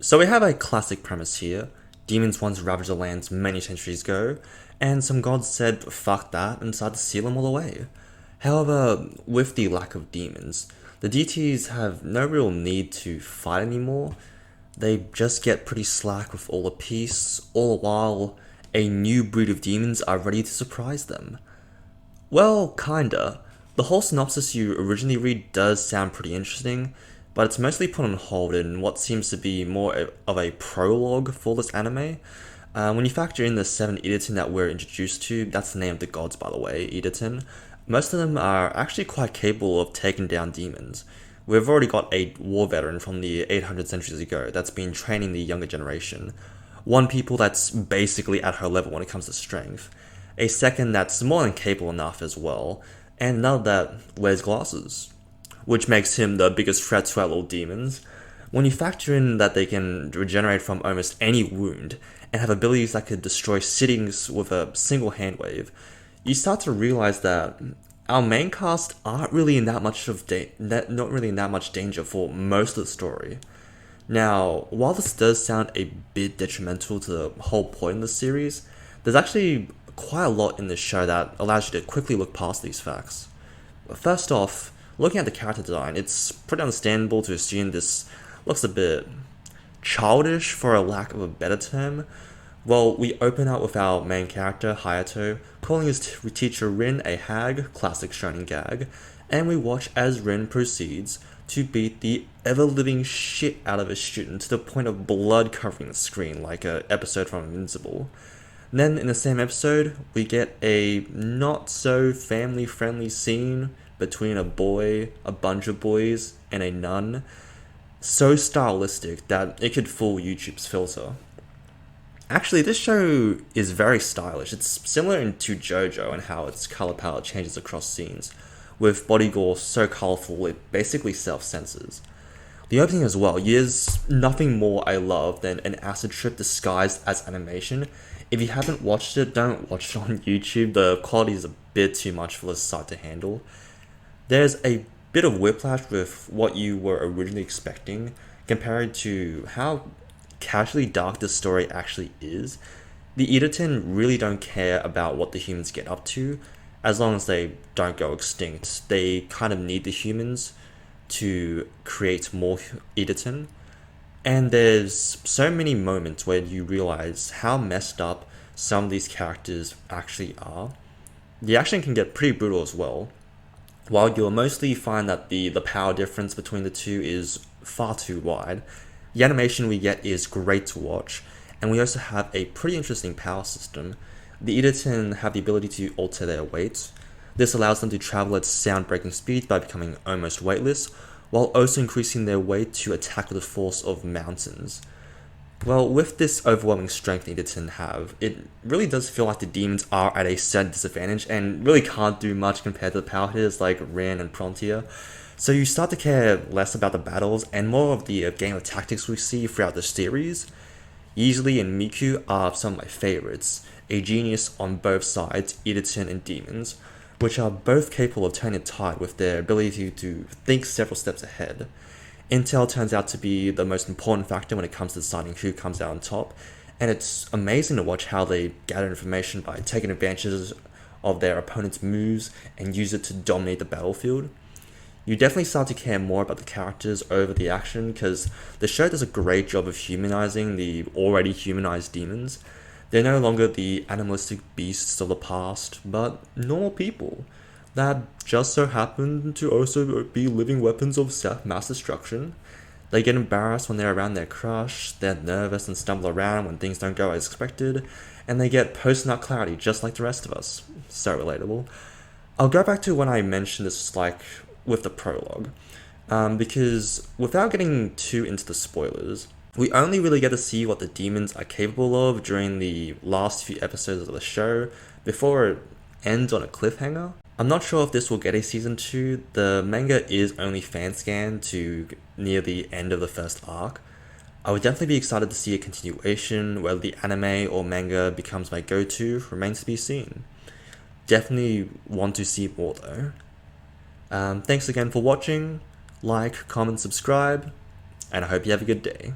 So we have a classic premise here. Demons once ravaged the lands many centuries ago, and some gods said fuck that and decided to seal them all away. However, with the lack of demons, the deities have no real need to fight anymore. They just get pretty slack with all the peace, all the while a new breed of demons are ready to surprise them. Well, kinda. The whole synopsis you originally read does sound pretty interesting, but it's mostly put on hold in what seems to be more of a prologue for this anime. When you factor in the 7 Edatin that we're introduced to, that's the name of the gods by the way, Edatin, most of them are actually quite capable of taking down demons. We've already got a war veteran from the 800 centuries ago that's been training the younger generation. One people that's basically at her level when it comes to strength. A second that's more than capable enough as well, and another that wears glasses, which makes him the biggest threat to our little demons. When you factor in that they can regenerate from almost any wound and have abilities that could destroy cities with a single hand wave, you start to realize that our main cast aren't really in that much of not really in that much danger for most of the story. Now, while this does sound a bit detrimental to the whole point of the series, there's actually quite a lot in this show that allows you to quickly look past these facts. First off, looking at the character design, it's pretty understandable to assume this looks a bit childish for a lack of a better term. Well, we open out with our main character, Hayato, calling his teacher Rin a hag, classic shonen gag, and we watch as Rin proceeds to beat the ever-living shit out of his student to the point of blood covering the screen like an episode from Invincible. Then in the same episode, we get a not so family friendly scene between a boy, a bunch of boys, and a nun. So stylistic that it could fool YouTube's filter. Actually, this show is very stylish. It's similar to JoJo and how its color palette changes across scenes, with body gore so colorful it basically self-censors. The opening as well is nothing more I love than an acid trip disguised as animation. If you haven't watched it, don't watch it on YouTube. The quality is a bit too much for this site to handle. There's a bit of whiplash with what you were originally expecting compared to how casually dark the story actually is. The Edatin really don't care about what the humans get up to as long as they don't go extinct. They kind of need the humans to create more Edatin. And there's so many moments where you realize how messed up some of these characters actually are. The action can get pretty brutal as well. While you'll mostly find that the power difference between the two is far too wide, the animation we get is great to watch, and we also have a pretty interesting power system. The Edatin have the ability to alter their weight. This allows them to travel at sound-breaking speeds by becoming almost weightless, while also increasing their weight to attack with the force of mountains. Well, with this overwhelming strength Edatin have, it really does feel like the demons are at a certain disadvantage and really can't do much compared to the power hitters like Rin and Prontia. So you start to care less about the battles and more of the game of tactics we see throughout the series. Yeasley and Miku are some of my favorites, a genius on both sides, Edatin and demons, which are both capable of turning the tide with their ability to think several steps ahead. Intel turns out to be the most important factor when it comes to deciding who comes out on top, and it's amazing to watch how they gather information by taking advantages of their opponent's moves and use it to dominate the battlefield. You definitely start to care more about the characters over the action because the show does a great job of humanizing the already humanized demons. They're no longer the animalistic beasts of the past, but normal people that just so happen to also be living weapons of mass destruction. They get embarrassed when they're around their crush, they're nervous and stumble around when things don't go as expected, and they get post-nut clarity just like the rest of us. So relatable. I'll go back to when I mentioned this with the prologue, because without getting too into the spoilers, we only really get to see what the demons are capable of during the last few episodes of the show before it ends on a cliffhanger. I'm not sure if this will get a season 2. The manga is only fan scanned to near the end of the first arc. I would definitely be excited to see a continuation. Whether the anime or manga becomes my go-to remains to be seen. Definitely want to see more though. Thanks again for watching. Like, comment, subscribe, and I hope you have a good day.